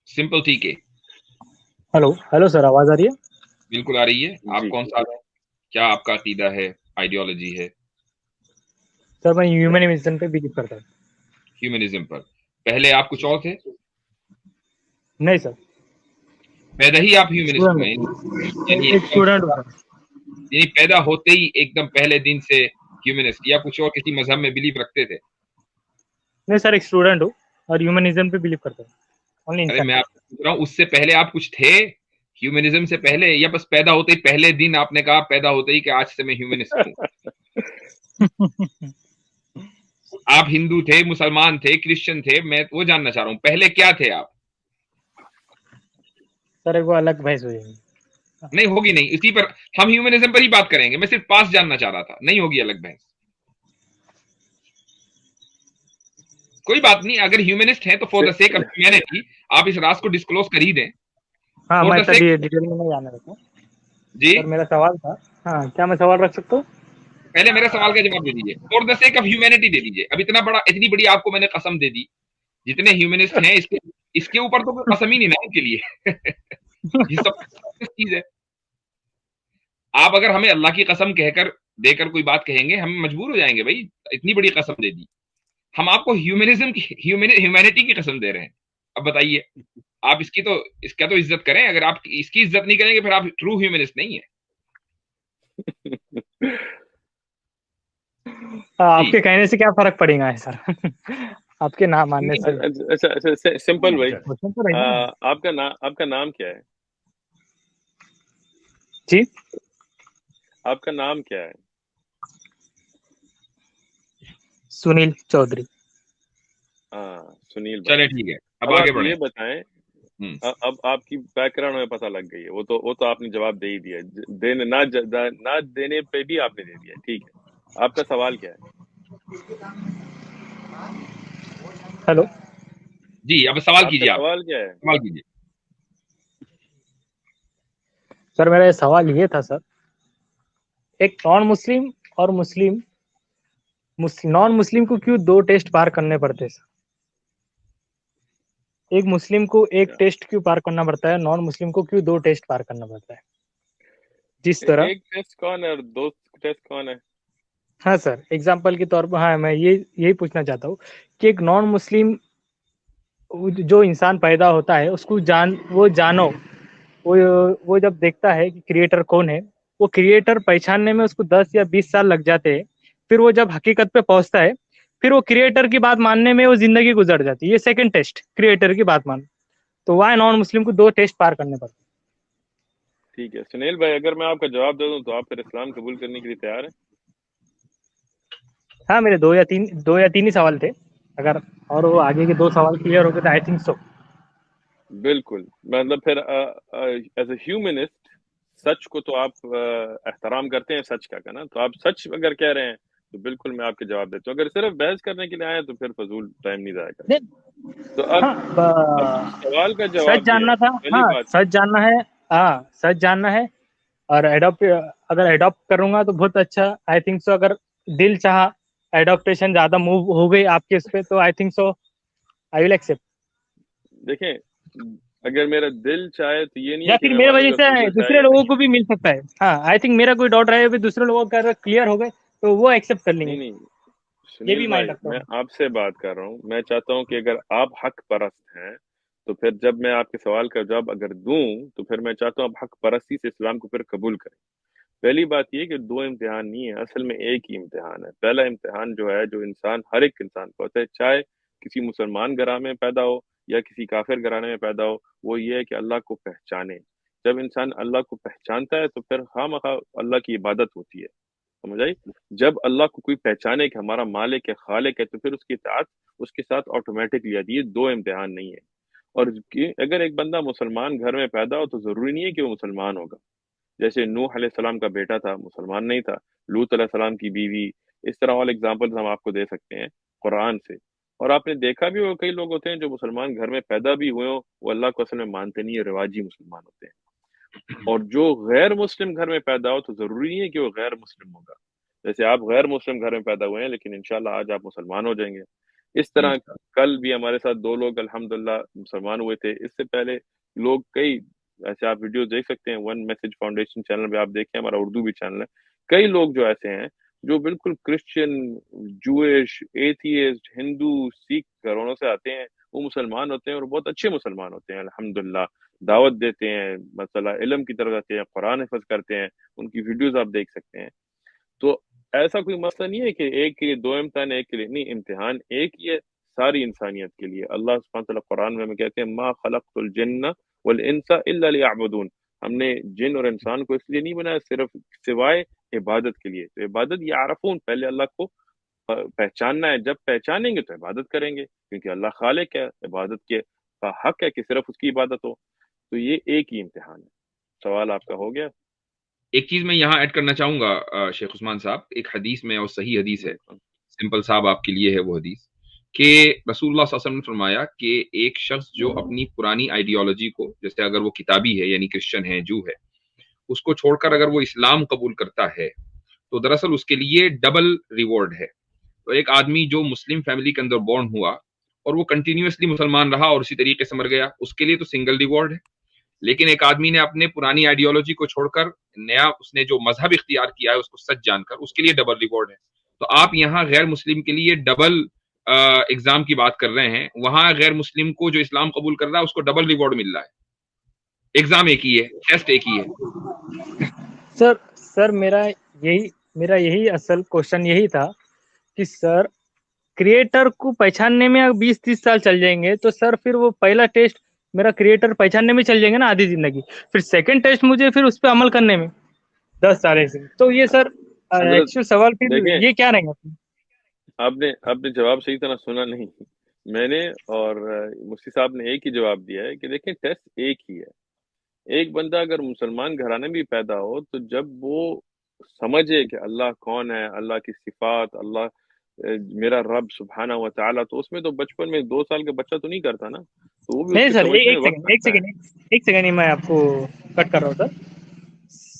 Simple T के। Hello hello sir, आवाज आ रही है? बिल्कुल आ रही है। आप जी कौन सा है, क्या आपका अकीदा है, आइडियोलॉजी है? सर मैं ह्यूमनिज्म पे बिलीव करता हूँ। ह्यूमनिज्म पर। पहले आप कुछ और थे? नहीं सर, पैदा ही आप ह्यूमनिस्ट हुए? यानी एक स्टूडेंट हूँ सर। यानी पैदा होते ही एकदम पहले दिन से ह्यूमनिस्ट, या कुछ और किसी मजहब में बिलीव रखते थे? नहीं सर, एक स्टूडेंट हूँ और ह्यूमनिज्म पे बिलीव करता हूँ। ओनली अरे इंसान। मैं आपसे पूछ रहा हूँ, उससे पहले आप कुछ थे ह्यूमनिज्म से पहले, या बस पैदा होते ही पहले दिन आपने कहा पैदा होते ही कि आज से मैं ह्यूमनिस्ट हूँ? आप हिंदू थे, मुसलमान थे, क्रिश्चियन थे, मैं वो जानना चाह रहा हूँ पहले क्या थे आप? सर एक वो अलग बहस हो जाएगी। नहीं होगी, नहीं, इसी पर हम ह्यूमनिज्म पर ही बात करेंगे। मैं सिर्फ पास जानना चाह रहा था, नहीं होगी अलग बहस। कोई बात नहीं, अगर ह्यूमनिस्ट हैं तो for the sake of humanity आप इस राज को डिस्क्लोज कर ही दें। हाँ, फॉर मैं द इतना सेक। डिटेल में नहीं जाना रखता हूँ। जी, सर मेरा सवाल था। हाँ, क्या मैं सवाल रख सकता हूँ? पहले मेरे सवाल का जवाब दे दीजिए। For the sake of humanity दे दीजिए। अब इतनी बड़ी आपको मैंने कसम दे दी। जितने ह्यूमनिस्ट हैं इसके इसके ऊपर तो कोई कसम ही नहीं ना उनके लिए। ये सब चीज है। आप अगर हमें अल्लाह की कसम कहकर देकर कोई बात कहेंगे, हम मजबूर हो जाएंगे भाई। इतनी बड़ी कसम दे दी। हम आपको ह्यूमनिज्म की ह्यूमैनिटी की कसम दे रहे हैं। अब बताइए, आप इसका तो इज्जत करें। अगर आप इसकी इज्जत नहीं करेंगे फिर आप ट्रू ह्यूमनिस्ट नहीं है। जी, आपके कहने से क्या फर्क पड़ेगा है सर? आपके ना मानने से अच्छा अच्छा, सिंपल भाई, क्वेश्चन तो रहेगा ना। आपका नाम क्या है? जी, आपका नाम क्या है? सुनील चौधरी। हाँ, सुनील भाई। चले ठीक है, अब अब आगे आप बढ़े। ये बताएं, हम्म। अब आपकी बैकग्राउंड में पता लग गई है, वो तो आपने जवाब दे ही दिया। देने ना देने पे भी आपने दे दिया, ठीक है। आपका सवाल क्या है? हेलो जी, अब सवाल आपका कीजिए। आप सवाल क्या है? सवाल कीजिए। सर, मेरा सवाल ये था सर, एक नॉन मुस्लिम और मुस्लिम नॉन मुस्लिम को क्यों दो टेस्ट पार करने पड़ते हैं सर? एक मुस्लिम को एक क्या? टेस्ट क्यों पार करना पड़ता है, नॉन मुस्लिम को क्यों दो टेस्ट पार करना पड़ता है? जिस तरह। एक टेस्ट कौन है और दो टेस्ट कौन है? हाँ सर, एग्जाम्पल के तौर पर, हाँ मैं यही पूछना चाहता हूँ कि एक नॉन मुस्लिम जो इंसान पैदा होता है उसको जानो, वो वो जब देखता है कि क्रिएटर कौन है, वो क्रिएटर पहचानने में उसको 10 या 20 साल लग जाते हैं। फिर वो जब हकीकत पे पहुंचता है, फिर वो क्रिएटर की बात मानने में वो जिंदगी गुजर जाती है। ये सेकंड टेस्ट, क्रिएटर की बात मान। तो वह नॉन मुस्लिम को दो टेस्ट पार करने पड़ते ठीक है सुनील भाई, अगर मैं आपका जवाब दे दूं तो आप फिर इस्लाम कबूल करने के लिए तैयार हैं? हैं। हाँ, मेरे दो या तीन ही सवाल थे। अगर और वो आगे के दो सवाल क्लियर हो गए तो आई थिंक सो। बिल्कुल। मतलब फिर एज ए ह्यूमनिस्ट, सच को तो आप एहतराम करते हैं, सच का ना, तो आप सच अगर कह रहे हैं तो बिल्कुल मैं आपके जवाब देता हूँ। अगर सिर्फ बहस करने के लिए आए तो फिर फजूल टाइम नहीं जाया करना। नहीं, तो हाँ, अब सवाल का सच जवाब ये है, जानना था। पहली हाँ, बात। सच जानना है। हाँ, सच जानना है। और एडॉप्ट, अगर एडॉप्ट करूंगा तो बहुत अच्छा, आई थिंक सो। अगर दिल चाहा, एडॉप्टेशन ज्यादा मूव हो गई आपके इस पे, तो I think so I will accept. देखें, अगर मेरा दिल चाहे तो ये नहीं या है कि फिर मैं मेरे वजह मानूंगा से गूगल चाहे दूसरे या लोगों नहीं। को भी मिल सकता है। हाँ, आई थिंक मेरा कोई डाउट रहे, फिर दूसरे लोगों का अगर क्लियर हो गए तो वो एक्सेप्ट कर नहीं लेंगे। नहीं, ये सुनील भी माइंड भाई, रखता मैं हूँ। आपसे बात कर रहा हूँ। मैं चाहता हूँ कि अगर आप हक परस्त हैं तो फिर जब मैं आपके सवाल का जवाब अगर दूं तो फिर मैं चाहता हूँ आप हक परस्ती से इस्लाम को फिर कबूल करें। पहली बात ये कि दो इम्तिहान नहीं है, असल में एक ही इम्तिहान है। पहला इम्तिहान जो है, जो इंसान, हर एक इंसान को होता है, चाहे किसी मुसलमान घराने में पैदा हो या किसी काफिर घराने में पैदा हो, वो ये है कि अल्लाह को पहचाने। जब इंसान अल्लाह को पहचानता है तो फिर खामखा अल्लाह की इबादत होती है। समझ आई? जब अल्लाह को कोई पहचाने कि हमारा मालिक है, खालिक है, तो फिर उसकी इताअत उसके साथ ऑटोमेटिकली आती है। ये दो इम्तिहान नहीं है। और अगर एक बंदा मुसलमान घर में पैदा हो तो जरूरी नहीं है कि वो मुसलमान होगा। जैसे नूह अलैहिस्सलाम का बेटा था, मुसलमान नहीं था। लूत अलैहिस्सलाम की बीवी, इस तरह वाले एग्जाम्पल्स हम आपको दे सकते हैं कुरान से। और आपने देखा भी हो, कई लोग होते हैं जो मुसलमान घर में पैदा भी हुए हो, वो अल्लाह को असल में मानते नहीं है, रिवाजी मुसलमान होते हैं। और जो गैर मुस्लिम घर में पैदा हो तो जरूरी नहीं है कि वो गैर मुस्लिम होगा। जैसे आप गैर मुस्लिम घर में पैदा हुए हैं लेकिन इंशाल्लाह आज आप मुसलमान हो जाएंगे। اس طرح کل بھی ہمارے ساتھ 2 لوگ الحمدللہ مسلمان ہوئے تھے. اس سے پہلے لوگ کئی ایسے آپ ویڈیو دیکھ سکتے ہیں, ون میسج فاؤنڈیشن چینل پہ آپ دیکھیں, ہمارا اردو بھی چینل ہے, کئی لوگ جو ایسے ہیں جو بالکل کرسچن, جوئش, ایتھیسٹ, ہندو, سکھ گھرانوں سے آتے ہیں, وہ مسلمان ہوتے ہیں اور بہت اچھے مسلمان ہوتے ہیں الحمدللہ, دعوت دیتے ہیں, مسئلہ علم کی طرف آتے ہیں, قرآن حفظ کرتے ہیں, ان کی ویڈیوز آپ دیکھ سکتے ہیں. تو ایسا کوئی مسئلہ نہیں ہے کہ ایک کے لیے 2 امتحان, ایک کے لیے نہیں, امتحان ایک ہی ہے ساری انسانیت کے لیے. اللہ سبحانہ وتعالی قرآن میں ہمیں کہتے ہیں ما خلقت الجن والانس الا لیعبدون, ہم نے جن اور انسان کو اس لیے نہیں بنایا صرف سوائے عبادت کے لیے. تو عبادت یعرفون, پہلے اللہ کو پہچاننا ہے, جب پہچانیں گے تو عبادت کریں گے, کیونکہ اللہ خالق ہے, عبادت کے کا حق ہے کہ صرف اس کی عبادت ہو. تو یہ ایک ہی امتحان ہے. سوال آپ کا ہو گیا. ایک چیز میں یہاں ایڈ کرنا چاہوں گا شیخ عثمان صاحب, ایک حدیث میں, اور صحیح حدیث ہے, سمپل صاحب آپ کے لیے ہے وہ حدیث, کہ رسول اللہ صلی اللہ علیہ وسلم نے فرمایا کہ ایک شخص جو اپنی پرانی آئیڈیالوجی کو, جیسے اگر وہ کتابی ہے یعنی کرسچن ہے, جو ہے, اس کو چھوڑ کر اگر وہ اسلام قبول کرتا ہے تو دراصل اس کے لیے ڈبل ریوارڈ ہے. تو ایک آدمی جو مسلم فیملی کے اندر بورن ہوا اور وہ کنٹینیوسلی مسلمان رہا اور اسی طریقے سے مر گیا, اس کے لیے تو سنگل ریوارڈ ہے. لیکن ایک آدمی نے اپنے پرانی آئیڈیالوجی کو چھوڑ کر نیا اس نے جو مذہب اختیار کیا ہے اس کو سچ جان کر, اس کے لیے ڈبل ریوارڈ ہے. تو آپ یہاں غیر مسلم کے لیے ڈبل ایگزام کی بات کر رہے ہیں, وہاں غیر مسلم کو جو اسلام قبول کر رہا ہے اس کو ڈبل ریوارڈ مل رہا ہے. ایگزام ایک ہی ہے, ٹیسٹ ایک ہی ہے. سر میرا یہی اصل کوشچن یہی تھا کہ سر کریٹر کو پہچاننے میں 20-30 سال چل جائیں گے تو سر پھر وہ پہلا ٹیسٹ میرا کریٹر پہچاننے میں چل جائیں گے نا آدھی زندگی, پھر سیکنڈ ٹیسٹ مجھے پھر اس پہ عمل کرنے میں 10 سال ایسے. تو یہ سر حضرت ایکچوئل سوال پھر دیکھیں, یہ کیا رہیں گا؟ آپ نے جواب صحیح طرح سنا نہیں. میں نے اور مفتی صاحب نے ایک ہی جواب دیا ہے کہ دیکھیں ٹیسٹ ایک ہی ہے. ایک بندہ اگر مسلمان گھرانے میں بھی پیدا ہو تو جب وہ سمجھے کہ اللہ کون ہے, اللہ کی صفات, اللہ میرا رب سبحانہ و تعالیٰ, تو اس میں تو بچپن میں 2 سال کا بچہ تو نہیں کرتا نا, تو وہ بھی اس نہیں کے سر, سمجھنے ایک میں وقت لگتا ہے. ایک سیکنڈ ہی میں آپ کو کٹ کر رہا ہوں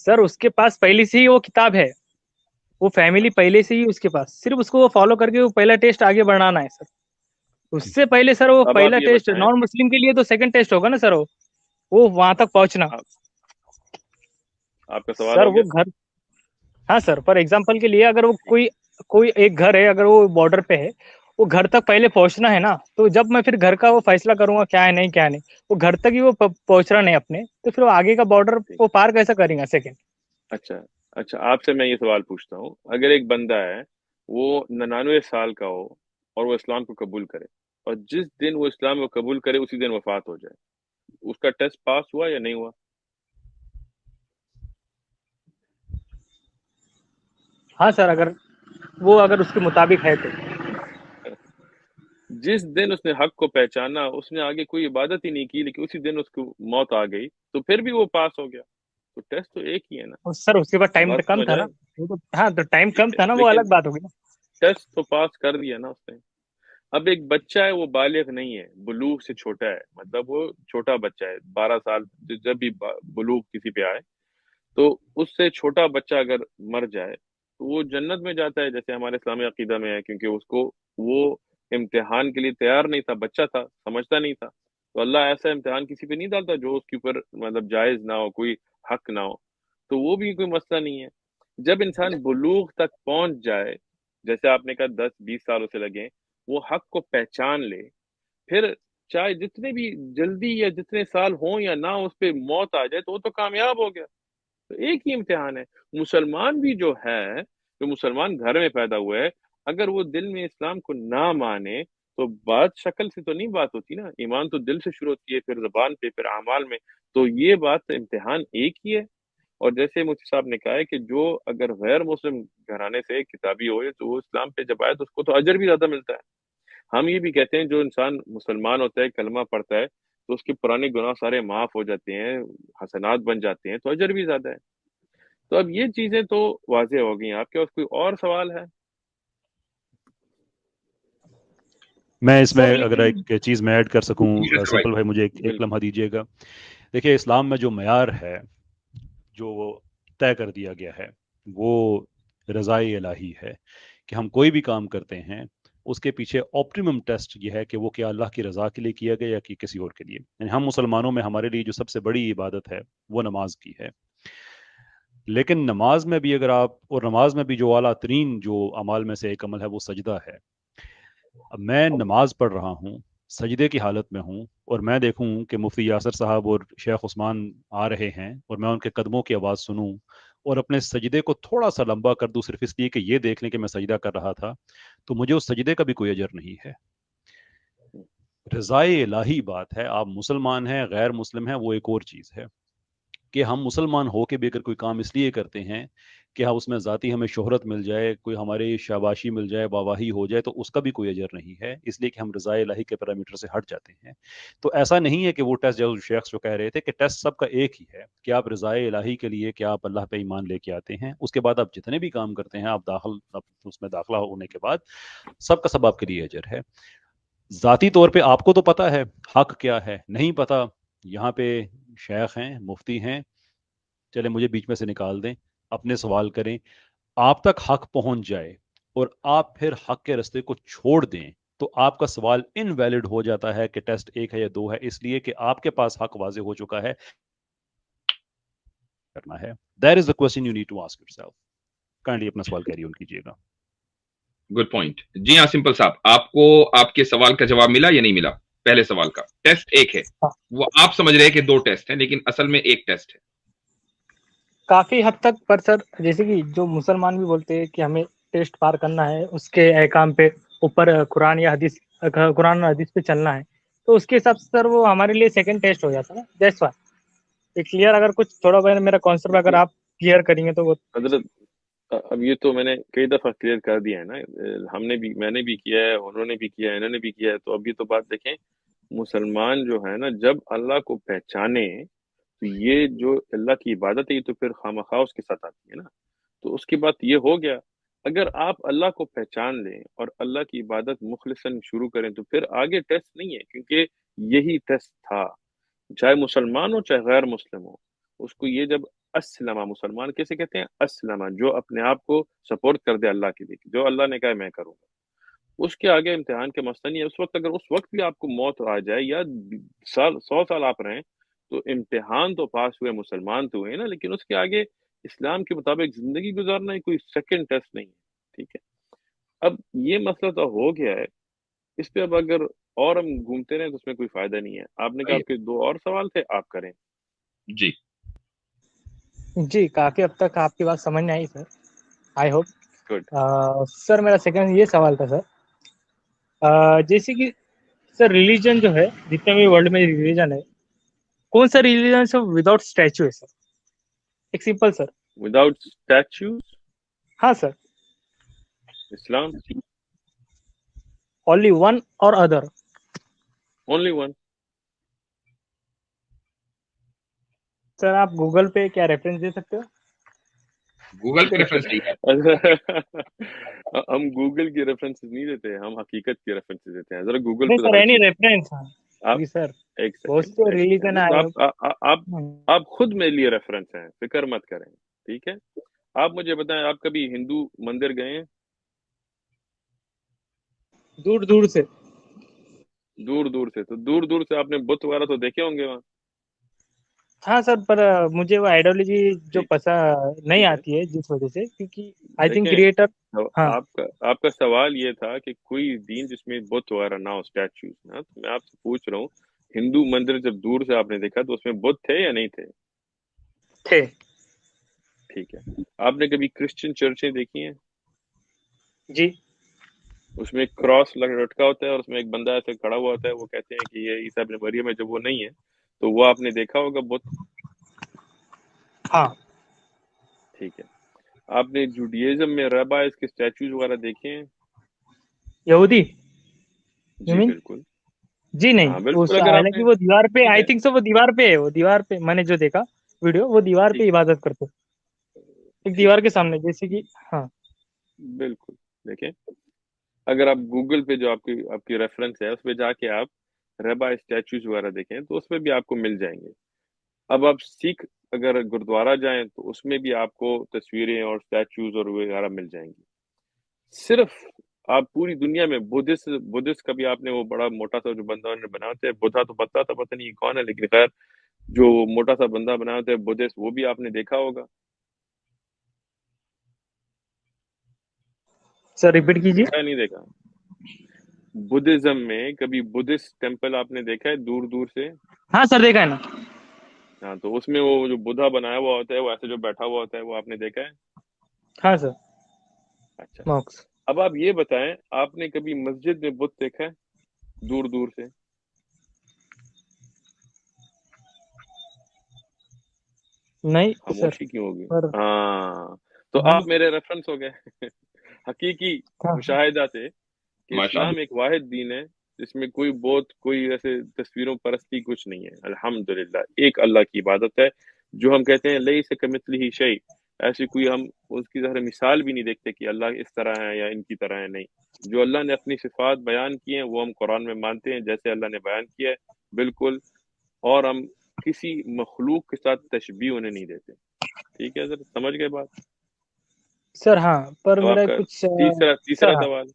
سر. اس کے پاس پہلے سے ہی وہ کتاب ہے, وہ فیملی پہلے سے ہی اس کے پاس, صرف اس کو وہ فالو کر کے وہ پہلا ٹیسٹ آگے بڑھانا ہے سر. اس سے پہلے سر وہ اب آپ پہلا یہ ٹیسٹ بتائیں, نان مسلم کے لیے تو سیکنڈ ٹیسٹ ہوگا نا سر, وہ وہاں تک پہنچنا. آپ کا سوال سر ہو وہ گیا. گھر, ہاں سر, فار ایگزامپل کے لیے اگر وہ کوئی ایک گھر ہے, اگر وہ بارڈر پہ ہے, وہ گھر تک پہلے پہنچنا ہے نا, تو جب میں پھر گھر کا وہ فیصلہ کروں گا کیا ہے نہیں کیا نہیں, وہ گھر تک ہی وہ پہنچ رہا نہیں اپنے, تو پھر وہ آگے کا بارڈر وہ پار کیسا کریں گا سیکنڈ. اچھا آپ سے میں یہ سوال پوچھتا ہوں, اگر ایک بندہ ہے وہ 99 سال کا ہو اور وہ اسلام کو قبول کرے, اور جس دن وہ اسلام کو قبول کرے اسی دن وفات ہو جائے, اس کا ٹیسٹ پاس ہوا یا نہیں ہوا؟ ہاں سر, اگر اس کے مطابق ہے تو. جس دن اس نے حق کو پہچانا, اس نے آگے کوئی عبادت ہی نہیں کی, لیکن اسی دن اس کو موت آ گئی, تو پھر بھی وہ پاس ہو گیا. تو ٹیسٹ تو ایک ہی ہے نا. سر اس کے بعد ٹائم بات کم سمجھ تھا نا, آئے, ہاں تو ٹائم کم تھا نا, وہ لیکن الگ بات ہوگی نا. ٹیسٹ تو پاس کر دیا نا اس نے. اب ایک بچہ ہے, وہ بالغ نہیں ہے, بلوغ سے چھوٹا ہے, مطلب وہ چھوٹا بچہ ہے, 12 سال جب بھی بلوغ کسی پہ آئے, تو اس سے چھوٹا بچہ اگر مر جائے تو وہ جنت میں جاتا ہے, جیسے ہمارے اسلامی عقیدہ میں ہے, کیونکہ اس کو وہ امتحان کے لیے تیار نہیں تھا, بچہ تھا, سمجھتا نہیں تھا. تو اللہ ایسا امتحان کسی پہ نہیں ڈالتا جو اس کے اوپر مطلب جائز نہ ہو, کوئی حق نہ ہو, تو وہ بھی کوئی مسئلہ نہیں ہے. جب انسان بلوغ تک پہنچ جائے, جیسے آپ نے کہا 10-20 سال اسے لگے, وہ حق کو پہچان لے, پھر چاہے جتنے بھی جلدی یا جتنے سال ہوں یا نہ, اس پہ موت آ جائے تو وہ تو کامیاب ہو گیا. تو ایک ہی امتحان ہے. مسلمان بھی جو ہے, جو مسلمان گھر میں پیدا ہوئے ہے, اگر وہ دل میں اسلام کو نہ مانے تو بات شکل سے تو نہیں بات ہوتی نا, ایمان تو دل سے شروع ہوتی ہے, پھر زبان پہ, پھر اعمال میں. تو یہ بات امتحان ایک ہی ہے. اور جیسے مفتی صاحب نے کہا ہے کہ جو اگر غیر مسلم گھرانے سے کتابی ہو تو وہ اسلام پہ جب آئے تو اس کو تو اجر بھی زیادہ ملتا ہے. ہم یہ بھی کہتے ہیں جو انسان مسلمان ہوتا ہے, کلمہ پڑھتا ہے, تو اس کے پرانے گناہ سارے معاف ہو جاتے ہیں, حسنات بن جاتے ہیں, تو اجر بھی زیادہ ہے. تو اب یہ چیزیں تو واضح ہو گئی. آپ کے پاس کوئی اور سوال ہے؟ میں اس میں اگر ایک چیز میں ایڈ کر سکوں, سمپل بھائی مجھے ایک بالکل. لمحہ دیجیے گا. دیکھیے اسلام میں جو معیار ہے جو وہ طے کر دیا گیا ہے وہ رضائے الہی ہے, کہ ہم کوئی بھی کام کرتے ہیں اس کے پیچھے آپٹیمم ٹیسٹ یہ ہے کہ وہ کیا اللہ کی رضا کے لیے کیا گیا یا کہ کسی اور کے لیے. یعنی ہم مسلمانوں میں ہمارے لیے جو سب سے بڑی عبادت ہے وہ نماز کی ہے. لیکن نماز میں بھی اگر آپ، اور نماز میں بھی جو اعلیٰ ترین جو اعمال میں سے ایک عمل ہے وہ سجدہ ہے. اب میں نماز پڑھ رہا ہوں، سجدے کی حالت میں ہوں، اور میں دیکھوں کہ مفتی یاسر صاحب اور شیخ عثمان آ رہے ہیں اور میں ان کے قدموں کی آواز سنوں اور اپنے سجدے کو تھوڑا سا لمبا کر دوں صرف اس لیے کہ یہ دیکھ لیں کہ میں سجدہ کر رہا تھا، تو مجھے اس سجدے کا بھی کوئی اجر نہیں ہے. رضائے الہی بات ہے. آپ مسلمان ہیں، غیر مسلم ہیں، وہ ایک اور چیز ہے کہ ہم مسلمان ہو کے بھی اگر کوئی کام اس لیے کرتے ہیں کہ ہم اس میں ذاتی ہمیں شہرت مل جائے، کوئی ہماری شاباشی مل جائے، واہواہی ہو جائے، تو اس کا بھی کوئی اجر نہیں ہے، اس لیے کہ ہم رضائے الہی کے پیرامیٹر سے ہٹ جاتے ہیں. تو ایسا نہیں ہے کہ وہ ٹیسٹ جو شیخ جو کہہ رہے تھے کہ ٹیسٹ سب کا ایک ہی ہے کہ آپ رضائے الہی کے لیے کہ آپ اللہ پہ ایمان لے کے آتے ہیں، اس کے بعد آپ جتنے بھی کام کرتے ہیں آپ اس میں داخلہ ہونے کے بعد سب کا سب آپ کے لیے اجر ہے. ذاتی طور پہ آپ کو تو پتا ہے حق کیا ہے، نہیں پتا یہاں پہ شیخ ہیں، مفتی ہیں، چلے مجھے بیچ میں سے نکال دیں، اپنے سوال کریں، آپ تک حق پہنچ جائے اور آپ پھر حق کے رستے کو چھوڑ دیں تو آپ کا سوال انویلڈ ہو جاتا ہے کہ ٹیسٹ 1 ہے یا 2 ہے، اس لیے کہ آپ کے پاس حق واضح ہو چکا ہے. کرنا ہے that is the question you need to ask yourself. Kindly اپنا سوال کیری آن کیجیے گا. Good point. جی ہاں سمپل صاحب، آپ کو آپ کے سوال کا جواب ملا یا نہیں ملا؟ پہلے سوال کا ٹیسٹ 1 ہے، وہ آپ سمجھ رہے ہیں کہ 2 ٹیسٹ ہیں، لیکن اصل میں 1 ٹیسٹ ہے. کافی حد تک، پر سر جیسے کہ جو مسلمان بھی بولتے ہیں کہ ہمیں ٹیسٹ پار کرنا ہے، اس کے احکام پہ اوپر قرآن یا حدیث، قرآن اور حدیث پہ چلنا ہے، تو اس کے حساب سے سر وہ ہمارے لیے سیکنڈ ٹیسٹ ہو جاتا ہے نا. That's why clear. اگر کچھ تھوڑا بہت میرا کانسیپٹ اگر آپ کلیئر کریں گے تو وہ حضرت اب یہ تو میں نے کئی دفعہ کلیئر کر دیا ہے نا، ہم نے بھی، میں نے بھی کیا ہے، انہوں نے بھی کیا ہے، انہوں نے بھی کیا ہے. تو اب یہ تو بات دیکھیں، مسلمان جو ہے نا جب اللہ کو پہچانے تو یہ جو اللہ کی عبادت ہے یہ تو پھر خامخواہ اس کے ساتھ آتی ہے نا. تو اس کے بعد یہ ہو گیا، اگر آپ اللہ کو پہچان لیں اور اللہ کی عبادت مخلصاً شروع کریں تو پھر آگے ٹیسٹ نہیں ہے، کیونکہ یہی ٹیسٹ تھا. چاہے مسلمان ہو چاہے غیر مسلم ہو، اس کو یہ جب اسلمہ، مسلمان کیسے کہتے ہیں؟ اسلمہ، جو اپنے آپ کو سپورٹ کر دے اللہ کے لیے، جو اللہ نے کہا میں کروں گا، اس کے آگے امتحان کے مسئلہ نہیں ہے. اس وقت اگر اس وقت بھی آپ کو موت آ جائے یا 100 سال آپ رہیں تو امتحان تو پاس ہوئے، مسلمان تو ہوئے نا، لیکن اس کے آگے اسلام کے مطابق زندگی گزارنا ہے، کوئی سیکنڈ ٹیسٹ نہیں ہے. ٹھیک ہے، اب یہ مسئلہ تو ہو گیا ہے، اس پہ اب اگر اور ہم گھومتے رہیں تو اس میں کوئی فائدہ نہیں ہے. آپ نے کہا آپ کے 2 اور سوال تھے، آپ کریں. جی جی کافی حد تک آپ کی بات سمجھ میں آئی سر، آئی ہوپ. گڈ. سر میرا سیکنڈ یہ سوال تھا سر، جیسے کہ سر ریلیجن جو ہے، جتنے بھی ورلڈ میں ریلیجن ہے، کون سا ریلیجن سے وداؤٹ اسٹیچو ہے سر؟ ایک سمپل سر. Without statues? ہاں سر. اسلام. اونلی ون اور ادر؟ Only one. سر آپ گوگل پہ کیا ریفرنس دے سکتے ہو؟ گوگل پہ ریفرنس نہیں ہے. ہم گوگل کی ریفرنس نہیں دیتے، ہم حقیقت کی ریفرنس دیتے ہیں. ذرا گوگل نہیں پہ سر، ہر اینی چیز ریفرنس. آپ جی سر، ایک بہت سیکنڈ سے ریلیجن آئے. آپ خود میرے لیے ریفرنس ہیں، فکر مت کریں. ٹھیک ہے، آپ مجھے بتائیں، آپ کبھی ہندو مندر گئے ہیں؟ دور دور سے. دور دور سے، تو دور دور سے آپ نے بت وغیرہ تو دیکھے ہوں گے وہاں. ہاں سر، پر مجھے وہ آئیڈیالوجی جو ٹھیک پسند نہیں ٹھیک ہے، آتی ہے جس وجہ سے، کیونکہ آئی تھنک دیکھیں کریٹر. ہاں آپ کا سوال یہ تھا کہ کوئی دین جس میں بت وغیرہ نہ ہو، اسٹیچوز نا. تو میں آپ سے پوچھ رہا ہوں، ہندو مندر جب دور سے آپ نے دیکھا تو اس میں بت تھے یا نہیں تھے؟ تھے. ٹھیک ہے، آپ نے کبھی کرسچن چرچیں دیکھی ہیں؟ جی. اس میں ایک کراس لٹکا ہوتا ہے اور اس میں ایک بندہ ایسے کھڑا ہوا ہوتا ہے، وہ کہتے ہیں کہ یہ عیسیٰ ابن مریم ہے. جب وہ نہیں ہے تو وہ آپ نے دیکھا ہوگا بت. ہاں. ٹھیک ہے، آپ نے جوڈیزم میں ربائز کے اسٹیچوز وغیرہ دیکھے ہیں؟ یہودی یو جی مین؟ بالکل. جی نہیں، ہاں بالکل. اگر آپ حالانکہ نے، وہ دیوار پہ، ٹھیک آئی ہے تھنک سو وہ دیوار پہ ہے، وہ دیوار پہ میں نے جو دیکھا ویڈیو، وہ دیوار پہ ٹھیک عبادت کرتے، ایک ٹھیک دیوار ہے کے سامنے، جیسے کہ ہاں. بالکل. دیکھیں، اگر آپ گوگل پہ جو آپ کی ریفرنس ہے اس پہ جا کے آپ ربا اسٹیچوز وغیرہ دیکھیں تو اس میں بھی آپ کو مل جائیں گے. اب آپ سکھ اگر گردوارہ جائیں تو اس میں بھی آپ کو تصویریں اور اسٹیچوز اور وغیرہ مل جائیں گی. صرف आप पूरी दुनिया में बुद्धिस्ट का भी आपने वो बड़ा मोटा सा जो बंदा उन्होंने बनाते हैं, बुद्धा तो पता था, पता नहीं कौन है, लेकिन खैर जो मोटा सा बंदा बनाते हैं बुद्धिस्ट, वो भी आपने देखा होगा। सर रिपीट कीजिए। देखा नहीं देखा? बुद्धिज्म में कभी बुद्धिस्ट टेम्पल आपने देखा है दूर दूर से? हाँ सर देखा है ना। हाँ, तो उसमें वो जो बुद्धा बनाया हुआ होता है, वो ऐसे जो बैठा हुआ होता है, वो आपने देखा है? हाँ सर अच्छा, मॉक्स। अब आप ये बताएं, आपने कभी मस्जिद में बुत देखा है दूर दूर से? नहीं सर खामोशी क्यों होगी? पर हाँ, तो आप मेरे रेफरेंस हो गए हकीकी हाँ मुशाहिदा से कि माशाल्लाह। इस्लाम एक वाहिद दीन है जिसमें कोई बहुत कोई ऐसे तस्वीरों परस्ती कुछ नहीं है। अल्हम्दुलिल्लाह एक अल्लाह की इबादत है, जो हम कहते हैं लई से कमिथलिही शै, ऐसी कोई हम उसकी तरह मिसाल भी नहीं देखते कि अल्लाह इस तरह है या इनकी तरह है। नहीं, जो अल्लाह ने अपनी सिफात बयान की हैं वो हम कुरान में मानते हैं जैसे अल्लाह ने बयान किया है, बिल्कुल। और हम किसी मखलूक के साथ तशबीह उन्हें नहीं देते। ठीक है सर, समझ गए बात? सर। हाँ पर तो मेरा आपका कुछ तीसरा सर हाँ सवाल।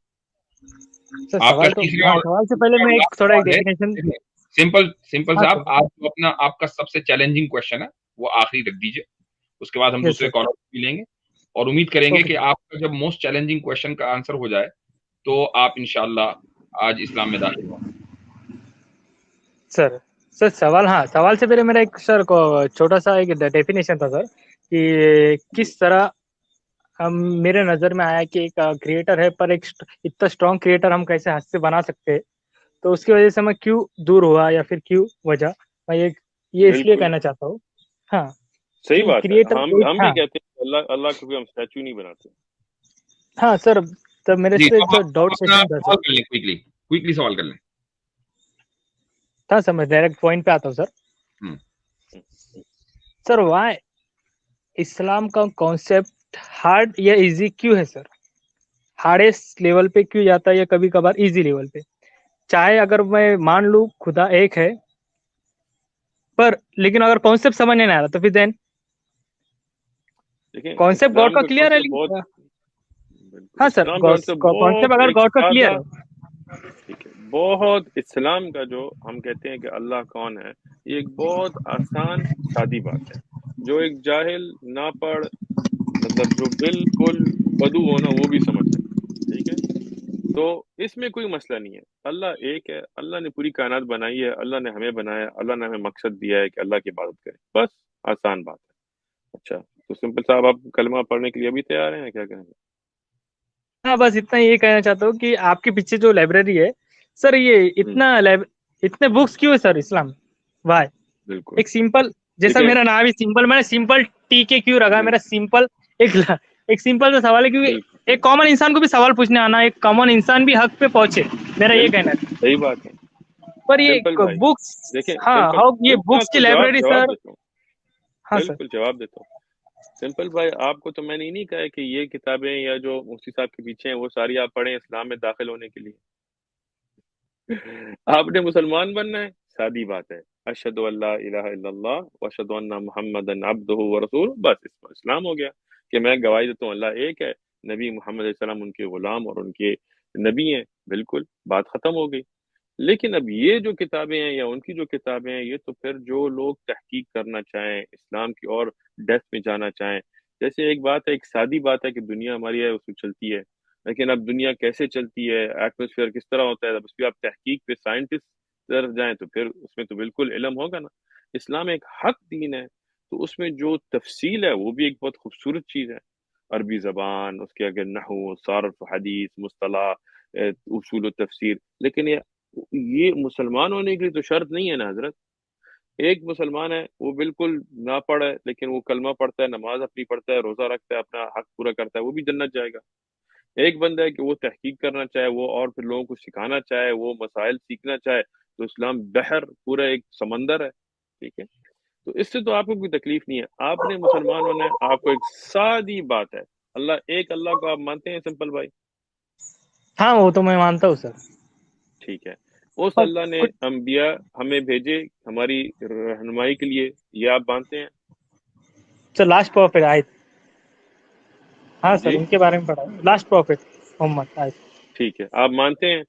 सर आपका सवाल तो तीसरा हाँ और सवाल से पहले मैं एक थोड़ा एक सवाल है, डेफिनेशन। सिंपल सिंपल हाँ साहब, सर। आप जो अपना आपका सबसे चैलेंजिंग क्वेश्चन है वो आखिरी रख दीजिए, उसके बाद हम यस दूसरे सर। कॉलर भी लेंगे और उम्मीद करेंगे ओके कि आपका जब मोस्ट चैलेंजिंग क्वेश्चन का आंसर हो जाए तो आप इंशाल्लाह आज इस्लाम में दाखिल होंगे। सर। सर सवाल, हाँ सवाल से पहले मेरा एक सर को छोटा सा एक डेफिनेशन था सर कि किस तरह हम मेरे नज़र में आया कि एक क्रिएटर है, पर एक इतना स्ट्रॉन्ग क्रिएटर हम कैसे हाथ से बना सकते हैं, तो उसकी वजह से मैं क्यों दूर हुआ या फिर क्यों वजह, मैं ये इसलिए बिल्कुल कहना चाहता हूँ। हाँ सही कि बात है, क्रिएटर कोई, हम भी हाँ कहते हैं अल्लाह अल्लाह को भी हम स्टैचू नहीं बनाते। हाँ सर। तब मेरे जी, से तो जो आप डाउट अपना सेशन था सवाल सर, कर लें, क्विकली सवाल कर लें। था सर, मैं डायरेक्ट पॉइंट पे आता हूँ सर। हम्म, सर वाई इस्लाम का कॉन्सेप्ट हार्ड या इजी क्यों है सर? हार्डेस्ट लेवल पे क्यों जाता है या कभी कभार इजी लेवल पे? चाहे अगर मैं मान लूं खुदा एक है, पर लेकिन अगर कॉन्सेप्ट समझ नहीं आ रहा तो फिर देन देखिए कॉन्सेप्ट गॉड इस्लाम का का क्लियर है कॉन्सेप्ट बहुत, लेकिन बिल्कुल हाँ सर इस्लाम का कॉन्सेप्ट कॉन्सेप्ट बहुत अगर एक गॉड का क्लियर सादा, है। ठीक है, बहुत इस्लाम का जो हम कहते हैं कि अल्लाह कौन है, ये एक बहुत आसान सादी बात है, जो एक जाहिल ना पढ़, मतलब जो बिल्कुल बदू हो ना, वो भी समझ सकता है। ठीक है, तो इसमें कोई मसला नहीं है। अल्लाह एक है, अल्लाह ने पूरी कायनात बनाई है, अल्लाह ने हमें बनाया, अल्लाह ने हमें मकसद दिया है कि अल्लाह की इबादत करें, बस आसान बात है। अच्छा, तो सिंपल साहब आप कलमा पढ़ने के लिए अभी तैयार हैं, क्या कहेंगे? हाँ बस इतना ये कहना चाहता हूँ कि आपके पीछे जो लाइब्रेरी है सर, ये इतने बुक्स क्यों है सर इस्लाम? वाई? बिल्कुल। एक सिंपल, जैसा देखिए, मेरा नाम ही सिंपल, मैंने सिंपल टी के क्यों रखा है? मेरा बिल्कुल सिंपल एक सिंपल सा सवाल है, क्योंकि बिल्कुल एक कॉमन इंसान को भी सवाल पूछने आना, एक कॉमन इंसान भी हक पे पहुंचे, मेरा ये कहना बिल्कुल है। सही बात है। पर ये सिंपल भाई, बुक्स, देखिए हाँ सिंपल, हाउ ये मैं बुक्स की आपको जवाब लाइब्रेरी जवाब सर। देता हूँ, हाँ सर। बिल्कुल जवाब देता हूँ। सिंपल भाई, आपको तो मैंने ही नहीं कहा है कि ये किताबें या जो मुफ्ती साहब के पीछे हैं वो सारी आप पढ़ें इस्लाम में दाखिल होने के लिए। आपने मुसलमान बनना है, सादी बात है, अशहदु अल्ला इलाहा इल्लल्लाह व अशहदु अन्ना मुहम्मदन अब्दुहु व रसूलुहु, बस इसमें इस्लाम हो गया कि मैं गवाही देता हूँ अल्लाह एक है, नबी मोहम्मद सल्लल्लाहु अलैहि वसल्लम उनके गुलाम और उनके नबी हैं, बिल्कुल बात खत्म हो गई। लेकिन अब ये जो किताबें हैं या उनकी जो किताबें हैं, ये तो फिर जो लोग तहकीक करना चाहें इस्लाम की और डेप्थ में जाना चाहें, जैसे एक बात है, एक सादी बात है कि दुनिया हमारी है उसमें चलती है, लेकिन अब दुनिया कैसे चलती है, एटमॉस्फेयर किस तरह होता है, अब उस पर आप तहकीक पे साइंटिस्ट तरफ जाएं तो फिर उसमें तो बिल्कुल इल्म होगा ना। इस्लाम एक हक दीन है, तो उसमें जो तफसील है वो भी एक बहुत खूबसूरत चीज़ है। अरबी ज़बान, उसके अगर नहू, सारफ, हदीस, मुस्तला, उसूल तफसीर, लेकिन ये मुसलमान होने के लिए तो शर्त नहीं है ना हजरत। एक मुसलमान है वो बिल्कुल ना पढ़े लेकिन वो कलमा पढ़ता है, नमाज अपनी पढ़ता है, रोजा रखता है, अपना हक पूरा करता है, वो भी जन्नत जाएगा। एक बंदा है कि वो तहकीक करना चाहे, वो और फिर लोगों को सिखाना चाहे, वो मसाइल सीखना चाहे, तो इस्लाम बहर पूरा एक समंदर है। ठीक है, तो इससे तो आपको कोई तकलीफ नहीं है, आपने मुसलमान होना है, आपको एक सादी बात है, अल्लाह एक, अल्लाह को आप मानते हैं सिंपल भाई? हाँ वो तो मैं मानता हूँ सर। ठीक है, उस और अल्लाह ने कुछ अंबिया हमें भेजे हमारी रहनुमाई के लिए, ये आप मानते हैं? सर लास्ट प्रॉफिट आए, हाँ सर जी, उनके बारे में पढ़ा, लास्ट प्रॉफिट मोहम्मद आए। ठीक है, आप मानते हैं,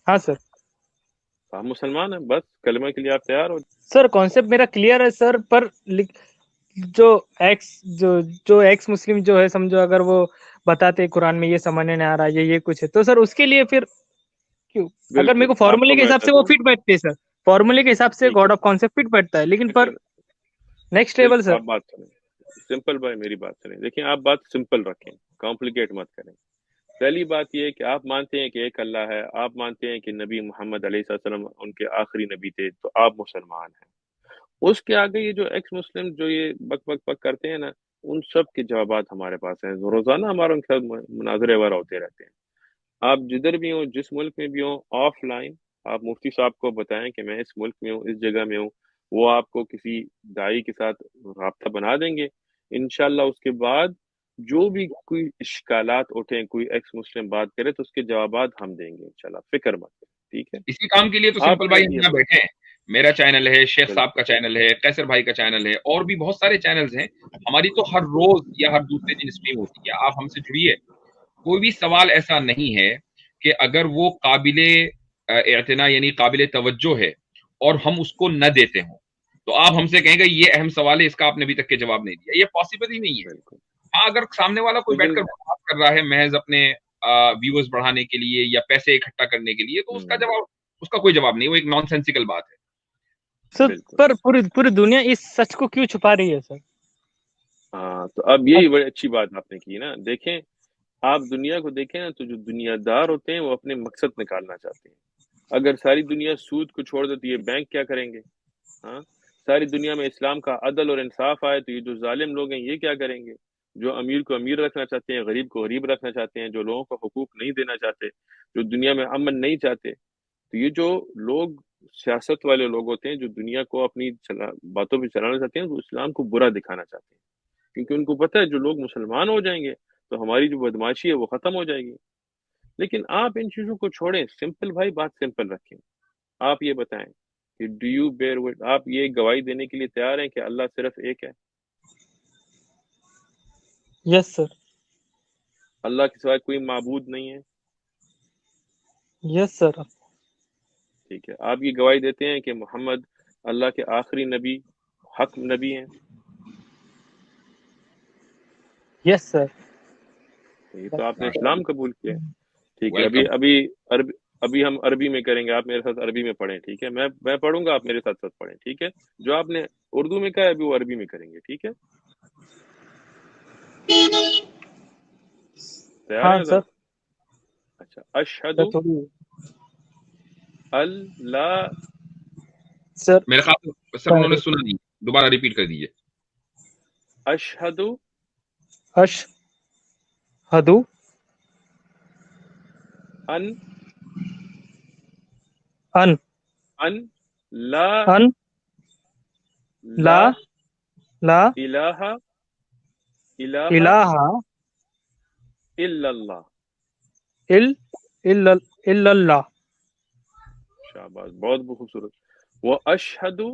हाँ सर। आप मुसलमान हैं, बस कलमा के लिए आप तैयार हो। सर कॉन्सेप्ट मेरा क्लियर है सर, पर जो जो एक्स मुस्लिम जो है, समझो अगर वो बताते हैं कुरान में ये समझ में नहीं आ रहा, ये कुछ है, तो सर उसके लिए फिर क्यों? अगर मेरे को बिल्कुल, फॉर्मूले आपको के मैं हिसाब से बताता वो हूँ, फिट बैठते हैं सर, फॉर्मूले के हिसाब से ठीक गॉड है, ऑफ कॉन्सेप्ट फिट बैठता है, लेकिन पर लेकिन नेक्स्ट लेवल बिल्कुल सर। आप बात सुनें, सिंपल भाई मेरी बात सुनें, देखिए आप बात सिंपल रखें, कॉम्प्लिकेट मत करें। पहली बात ये है कि आप मानते हैं कि एक अल्लाह है, आप मानते हैं कि नबी मोहम्मद अलैहिस्सलाम उनके आखिरी नबी थे, तो आप मुसलमान हैं। उसके आगे ये जो एक्स मुस्लिम जो ये बक बक बक करते हैं ना, उन सब के जवाबात हमारे पास हैं, रोजाना हमारे उनके साथ मुनाजरे वगैरह होते रहते हैं। आप जिधर भी हो, जिस मुल्क में भी हो, ऑफलाइन आप मुफ्ती साहब को बताएं कि मैं इस मुल्क में हूँ, इस जगह में हूँ, वो आपको किसी दाई के साथ राब्ता बना देंगे इंशाल्लाह। उसके बाद जो भी कोई इश्कालात उठे, कोई एक्स मुस्लिम बात करे, तो उसके जवाबात हम देंगे इंशाल्लाह, फिक्र मत करें, ठीक है। इसी काम के लिए तो आप सिंपल भाई मैं हम ये यहाँ बैठे हैं। मेरा चैनल है, शेख साहब बिल्कुल का चैनल है, कैसर भाई का चैनल है, और भी बहुत सारे चैनल्स हैं। हमारी तो हर रोज या हर दूसरे दिन स्ट्रीम होती है, आप हमसे जुड़िए। कोई भी सवाल ऐसा नहीं है कि अगर वो काबिले एतना यानी काबिले तवज्जो है और हम उसको न देते हों, तो आप हमसे कहेंगे ये अहम सवाल है, इसका आपने अभी तक के जवाब नहीं दिया। ये पॉसिबल ही नहीं है। बिल्कुल। हाँ, अगर सामने वाला कोई लेकिन बैठकर बात कर रहा है महज अपने व्यूअर्स बढ़ाने के लिए या पैसे इकट्ठा करने के लिए, तो उसका हम्म, जवाब, उसका कोई जवाब नहीं, वो एक नॉनसेंसिकल बात है। सर बिल्कुल। पर पूरी पूरी दुनिया इस सच को क्यों छुपा रही है सर? हाँ, तो अब यही बड़ी अच्छी बात आपने की ना। देखें, आप दुनिया को देखें ना, तो जो दुनियादार होते हैं वो अपने मकसद निकालना चाहते हैं। अगर सारी दुनिया सूद को छोड़ देती है, बैंक क्या करेंगे? हाँ, सारी दुनिया में इस्लाम का अदल और इंसाफ आए, तो ये जो जालिम लोग हैं ये क्या करेंगे? जो अमीर को अमीर रखना चाहते हैं, गरीब को गरीब रखना चाहते हैं, जो लोगों को हुकूक नहीं देना चाहते, जो दुनिया में अमन नहीं चाहते, तो ये जो लोग सियासत वाले लोग होते हैं, जो दुनिया को अपनी बातों पे चलाना चाहते हैं, वो इस्लाम को बुरा दिखाना चाहते हैं, क्योंकि उनको पता है जो लोग मुसलमान हो जाएंगे तो हमारी जो बदमाशी है वो खत्म हो जाएगी। लेकिन आप इन चीजों को छोड़ें, सिंपल भाई बात सिंपल रखें। आप ये बताएं कि डू यू बेयर विट, आप ये गवाही देने के लिए तैयार हैं कि अल्लाह सिर्फ एक है? Yes sir. अल्लाह के सिवा कोई माबूद नहीं है? Yes sir. ठीक है, आप ये गवाही देते हैं कि मोहम्मद अल्लाह के आखिरी नबी, हक नबी हैं? Yes sir. ये तो आपने इस्लाम कबूल किया है। ठीक है, अभी वेलकम। अभी अरबी, अभी हम अरबी में करेंगे, आप मेरे साथ अरबी में पढ़ें, ठीक है? मैं पढ़ूंगा, आप मेरे साथ साथ पढ़ें, ठीक है? जो आपने उर्दू में कहा है अभी वो अरबी में करेंगे, ठीक है? तैयार हाँ हैं सर। जरा? अच्छा, सर अशहदु थोड़ी अल्ला, सर। मेरे ख्याल से सर उन्होंने सुना नहीं, दोबारा रिपीट कर दीजिए। अशहदु अशहदु अन अन अन ला अन ला ला ला इलाहा इलाहा इलाहा इल्लल्लाह। इल इल्लल्लाह। शाबाश, बहुत बहुत खूबसूरत। वो अशहदु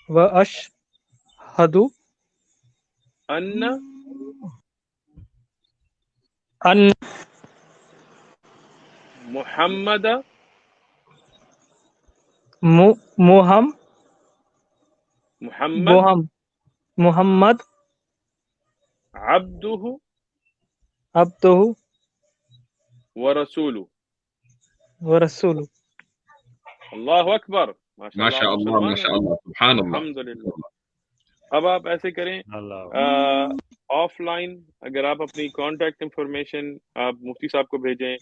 व अशहदु अन्न अन मुहम्मद मु मुहम मुहम्मद मुहम मुहम्मद अब्दुहु अब्दुहु व रसूलु। व रसूलु। अल्लाह अकबर, माशाल्लाह, आप माशाअल्लाह, मुसलमान हैं। माशाअल्लाह, सुभान अल्लाह। अल्हम्दुलिल्लाह। अब आप ऐसे करें, अल्लाह। ऑफलाइन अगर आप अपनी कांटेक्ट इंफॉर्मेशन आप मुफ्ती साहब को भेजें,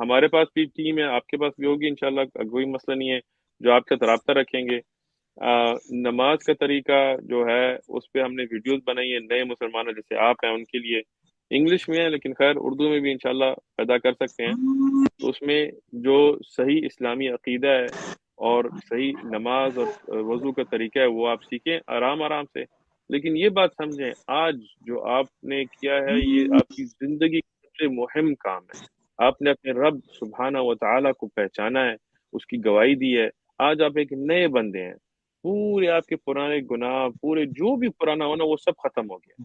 हमारे पास भी टीम है, आपके पास भी होगी इंशाल्लाह, कोई मसला नहीं है, जो आपके साथ रब्ता रखेंगे। नमाज का तरीका जो है उस पे हमने वीडियोस बनाई है, नए मुसलमान जैसे आप हैं उनके लिए, इंग्लिश में है, लेकिन खैर उर्दू में भी इंशाल्लाह पैदा कर सकते हैं। तो उसमें जो सही इस्लामी अकीदा है और सही नमाज और वजू का तरीका है वो आप सीखें आराम आराम से। लेकिन ये बात समझें, आज जो आपने किया है ये आपकी जिंदगी का सबसे मुहिम काम है। आपने अपने रब सुब्हाना व तआला को पहचाना है, उसकी गवाही दी है। आज आप एक नए बंदे हैं, पूरे आपके पुराने गुनाह, पूरे जो भी पुराना होना वो सब खत्म हो गया,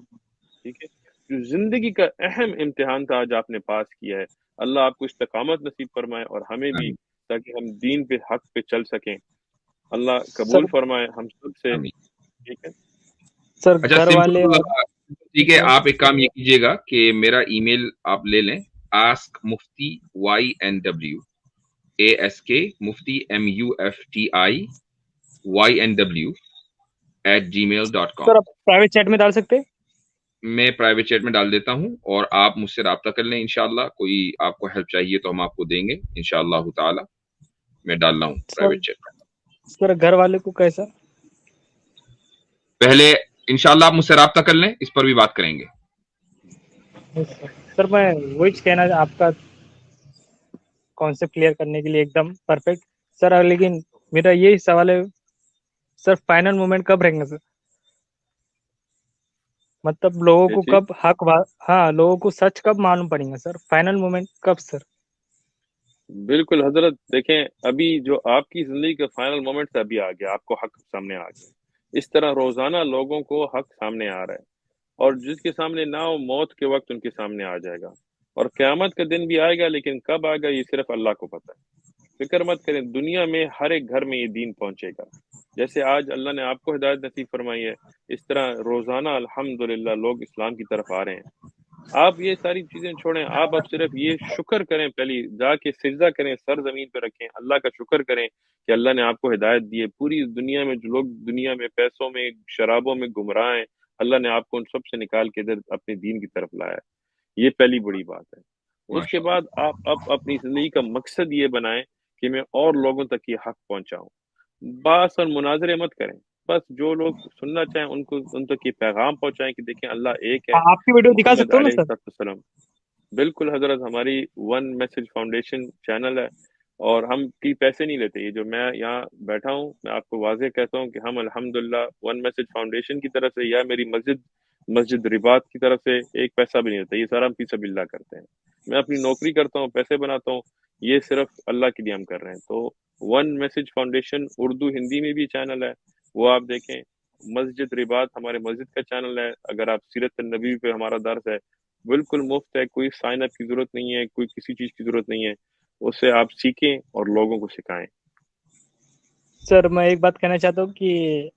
ठीक है? جو زندگی کا اہم امتحان تھا آج آپ نے پاس کیا ہے. اللہ آپ کو استقامت نصیب فرمائے اور ہمیں بھی، آمین تاکہ ہم دین پہ حق پہ چل سکیں. اللہ سر قبول فرمائے ہم سب سے. آمین. ٹھیک ہے. سر اچھا گھر والے سمپل، اور ٹھیک ہے، آپ ایک کام یہ کیجیے گا کہ میرا ای میل آپ لے لیں، ask mufti YNW ASK mufti MUFTI YNW @gmail.com. سر آپ پرائیویٹ چیٹ میں ڈال سکتے ہیں؟ میں پرائیویٹ چیٹ میں ڈال دیتا ہوں اور آپ مجھ سے رابطہ کر لیں انشاءاللہ. کوئی آپ کو ہیلپ چاہیے تو ہم آپ کو دیں گے انشاءاللہ تعالی. میں ڈال رہا ہوں سر پرائیویٹ چیٹ میں. سر گھر والے کو کیسا؟ پہلے انشاءاللہ آپ مجھ سے رابطہ کر لیں، اس پر بھی بات کریں گے. سر میں وہی کہنا آپ کا کانسیپٹ کلیئر کرنے کے لیے ایک دم پرفیکٹ سر. لیکن میرا یہی سوال ہے سر، فائنل مومنٹ کب رہیں گے سر؟ مطلب لوگوں یہ کو چیز کب ہاں لوگوں کو سچ کب معلوم پڑیں گا سر؟ فائنل مومنٹ کب سر؟ بالکل حضرت، دیکھیں ابھی جو آپ کی زندگی کا فائنل مومنٹ ہے ابھی آ گیا، آپ کو حق سامنے آ گیا. اس طرح روزانہ لوگوں کو حق سامنے آ رہا ہے، اور جس کے سامنے نہ ہو موت کے وقت ان کے سامنے آ جائے گا، اور قیامت کا دن بھی آئے گا، لیکن کب آئے گا یہ صرف اللہ کو پتہ ہے. فکر مت کریں، دنیا میں ہر ایک گھر میں یہ دین پہنچے گا. جیسے آج اللہ نے آپ کو ہدایت نصیب فرمائی ہے، اس طرح روزانہ الحمدللہ لوگ اسلام کی طرف آ رہے ہیں. آپ یہ ساری چیزیں چھوڑیں، آپ اب صرف یہ شکر کریں، پہلی جا کے سجدہ کریں، سر زمین پہ رکھیں، اللہ کا شکر کریں کہ اللہ نے آپ کو ہدایت دی ہے. پوری دنیا میں جو لوگ دنیا میں پیسوں میں شرابوں میں گمراہ ہیں، اللہ نے آپ کو ان سب سے نکال کے ادھر اپنے دین کی طرف لایا ہے. یہ پہلی بڑی بات ہے. اس کے ماشاءاللہ. بعد آپ اب اپنی زندگی کا مقصد یہ بنائیں کہ میں اور لوگوں تک یہ حق پہنچاؤں. باس اور مناظرے مت کریں، بس جو لوگ سننا چاہیں ان تک یہ پیغام پہنچائیں کہ دیکھیں اللہ ایک ہے، آپ کی ویڈیو دکھا محمد سکتا ہوں نا علیہ سر؟ السلام. بالکل حضرت، ہماری ون میسج فاؤنڈیشن چینل ہے، اور ہم کی پیسے نہیں لیتے. یہ جو میں یہاں بیٹھا ہوں، میں آپ کو واضح کہتا ہوں کہ ہم الحمدللہ ون میسج فاؤنڈیشن کی طرف سے یا میری مسجد رباط کی طرف سے ایک پیسہ بھی نہیں لیتا. یہ سارا ہم فی سبیل اللہ کرتے ہیں. میں اپنی نوکری کرتا ہوں، پیسے بناتا ہوں، یہ صرف اللہ کے لیے ہم کر رہے ہیں. تو one message foundation Urdu Hindi میں بھی چینل ہے، وہ آپ دیکھیں. مسجد رباط ہمارے مسجد کا چینل ہے. اگر آپ سیرت النبی پہ ہمارا درس ہے، بالکل مفت ہے، کوئی سائن اپ کی ضرورت نہیں ہے، کوئی کسی چیز کی ضرورت نہیں ہے. اس سے آپ سیکھیں اور لوگوں کو سکھائیں. سر میں ایک بات کہنا چاہتا ہوں کہ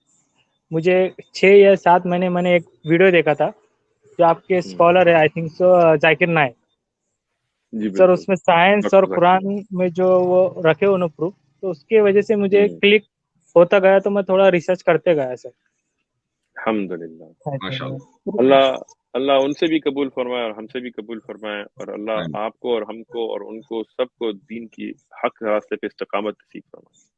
مجھے 6 یا 7 مہینے میں نے ایک ویڈیو دیکھا تھا جو آپ کے اسکالر ہے، I think so Zakir Naik جی سر. بالکل، اس میں سائنس اور ڈاکٹر ذاکر قرآن میں جو وہ رکھے انہوں پروف، تو اس کی وجہ سے مجھے نائک. کلک ہوتا گیا، تو میں تھوڑا ریسرچ کرتے گیا سر. الحمدللہ. ماشاءاللہ. اللہ ان سے بھی قبول فرمائے اور ہم سے بھی قبول فرمائے، اور اللہ آمین. آپ کو اور ہم کو اور ان کو سب کو دین کی حق راستے پہ استقامت نصیب فرمائے.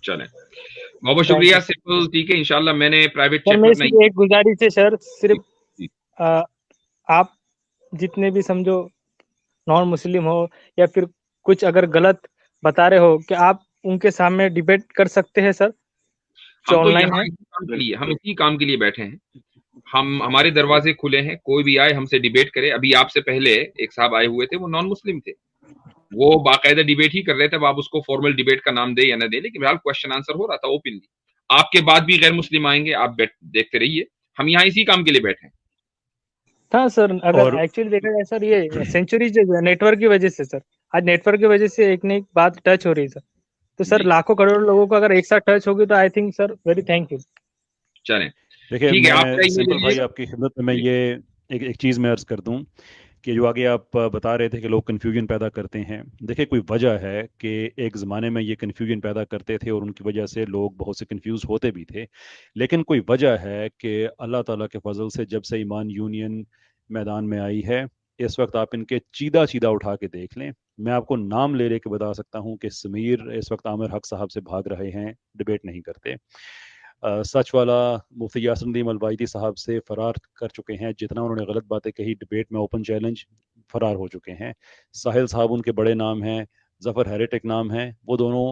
چلیں، بہت بہت تھینک شکریہ. یو سمپل، ٹھیک ہے، انشاءاللہ میں نے پرائیویٹ سر. چیٹ میں میری اپنا صرف ایک گزارش ہے سر، صرف جی. آپ جتنے بھی سمجھو نان مسلم ہو یا پھر کچھ اگر غلط بتا رہے ہو، کہ آپ ان کے سامنے ڈیبیٹ کر سکتے ہیں سر، جو ہم تو آن لائن یہاں ہے. اسی کام کے لیے، ہم بالکل اسی کام کے لیے بیٹھے ہیں. ہمارے دروازے کھلے ہیں، کوئی بھی آئے ہم سے ڈیبیٹ کرے. ابھی آپ سے پہلے ایک صاحب آئے ہوئے تھے، وہ نان مسلم تھے، وہ باقاعدہ ڈیبیٹ ہی کر رہے تھے. اب آپ اس کو فارمل ڈیبیٹ کا نام دے یا نہ دے، لیکن فی الحال کوشچن آنسر ہو رہا تھا اوپنلی. آپ کے بعد بھی غیر مسلم آئیں گے، آپ دیکھتے رہیے. ہم یہاں اسی کام کے لیے بیٹھے ہیں. ہاں سر، اگر اور ایکچولی دیکھا جائے سر، یہ سینچوری جو نیٹ ورک کی وجہ سے سر، آج نیٹ ورک کی وجہ سے ایک نہ ایک بات ٹچ ہو رہی ہے سر. تو سر جی لاکھوں کروڑ لوگوں کو اگر ایک ساتھ ٹچ ہوگی تو I think sir very thank you. چلیں، دیکھیں، ٹھیک ہے، آپ میں کا ای میل سمپل لے بھائی لیے آپ کی خدمت میں گا. یہ ایک چیز میں عرض کر دوں کہ جو آگے آپ بتا رہے تھے کہ لوگ کنفیوژن پیدا کرتے ہیں. دیکھیں، کوئی وجہ ہے کہ ایک زمانے میں یہ کنفیوژن پیدا کرتے تھے اور ان کی وجہ سے لوگ بہت سے کنفیوز ہوتے بھی تھے، لیکن کوئی وجہ ہے کہ اللہ تعالیٰ کے فضل سے جب سے ایمان یونین میدان میں آئی ہے، اس وقت آپ ان کے چیدہ اٹھا کے دیکھ لیں. میں آپ کو نام لے کے بتا سکتا ہوں کہ سمیر اس وقت عامر حق صاحب سے بھاگ رہے ہیں، ڈبیٹ نہیں کرتے. سچ والا مفتی یاسر الدین الوائدی صاحب سے فرار کر چکے ہیں، جتنا انہوں نے غلط باتیں کہی ڈبیٹ میں اوپن چیلنج فرار ہو چکے ہیں. ساحل صاحب ان کے بڑے نام ہیں، ظفر ہیریٹک نام ہیں، وہ دونوں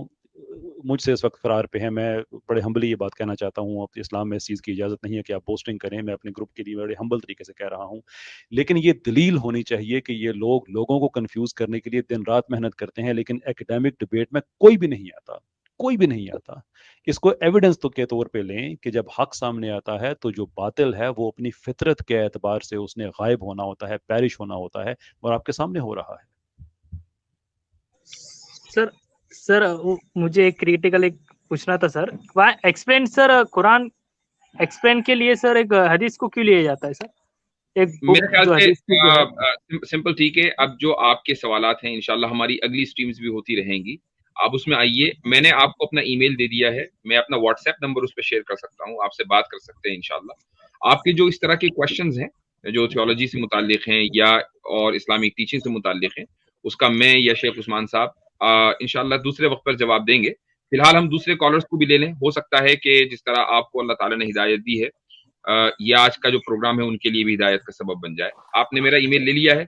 مجھ سے اس وقت فرار پہ ہیں. میں بڑے ہمبلی یہ بات کہنا چاہتا ہوں، اب اسلام میں اس چیز کی اجازت نہیں ہے کہ آپ پوسٹنگ کریں. میں اپنے گروپ کے لیے بڑے ہمبل طریقے سے کہہ رہا ہوں، لیکن یہ دلیل ہونی چاہیے کہ یہ لوگوں کو کنفیوز کرنے کے لیے دن رات محنت کرتے ہیں، لیکن ایکیڈیمک ڈبیٹ میں کوئی بھی نہیں آتا. कोई भी नहीं आता। इसको एविडेंस तो के तौर पे लें कि जब हक सामने आता है तो जो बातिल है वो अपनी फितरत के एतबार से उसने गायब होना होता है, पैरिश होना होता है, और आपके सामने हो रहा है। सर मुझे एक क्रिटिकल एक पूछना था sir, explain sir, Quran explain के लिए सर एक हदीस को क्यों लिया जाता है सर? एक मेरे ख्याल जो से हदीस की जो है सिंपल, ठीक है। अब जो आपके सवालात हैं, इंशाल्लाह हमारी अगली स्ट्रीम्स भी होती रहेंगी, आप उसमें आइए। मैंने आपको अपना ईमेल दे दिया है, मैं अपना व्हाट्सएप नंबर उस पर शेयर कर सकता हूँ, आपसे बात कर सकते हैं इंशाल्लाह। आपके जो इस तरह के क्वेश्चंस हैं जो थियोलॉजी से मुताल्लिक हैं या और इस्लामिक टीचिंग से मुताल्लिक हैं, उसका मैं या शेख उस्मान साहब इंशाल्लाह दूसरे वक्त पर जवाब देंगे। फिलहाल हम दूसरे कॉलर्स को भी ले लें, हो सकता है कि जिस तरह आपको अल्लाह ताला ने हिदायत दी है ये आज का जो प्रोग्राम है उनके लिए भी हिदायत का सबब बन जाए। आपने मेरा ईमेल ले लिया है?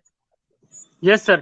Yes sir.